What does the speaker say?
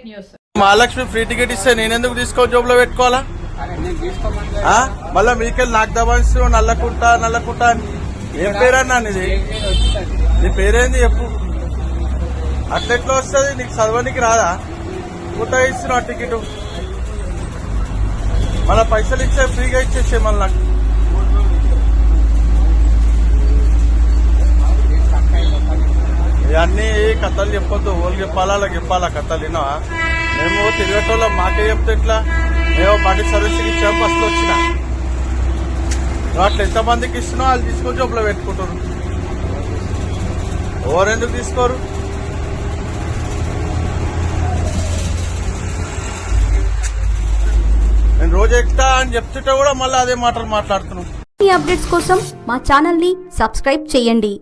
Fake news. Mahalakshmi free ticket ఇస్తే నేనెందుకు తీసుకో జోబులో పెట్టుకోవాలా? మళ్ళా మీకెళ్ళి నాకు దబాయిస్తూ నల్లకుంటా అని. ఏం పేరన్నా నీది? నీ పేరేంది చెప్పు. అట్లెట్లా వస్తుంది? నీకు చదవనికి రాదా? కుట్టా ఇస్తున్నావు టికెట్, మళ్ళా పైసలు ఇచ్చే ఫ్రీగా ఇచ్చేసే మళ్ళీ నాకు. ఇవన్నీ కథలు చెప్పొద్దు, ఓళ్ళు చెప్పాలా అలా చెప్పాలా కథలు విన్నావా? మేము తిరిగేటోళ్ళం, మాకే చెప్తే ఎట్లా? మేము బండి సర్వీస్కి ఇచ్చాము, ఫస్ట్ వచ్చిన అట్లా ఎంతమందికి ఇస్తున్నావు వాళ్ళు తీసుకొని జోబులో పెట్టుకుంటారు. ఎవరెందుకు తీసుకోరు? నేను రోజు ఎక్కుతా అని చెప్తుంటే కూడా మళ్ళీ అదే మాటలు మాట్లాడుతున్నాం. ఈ అప్డేట్స్ కోసం మా ఛానల్ ని సబ్స్క్రైబ్ చేయండి.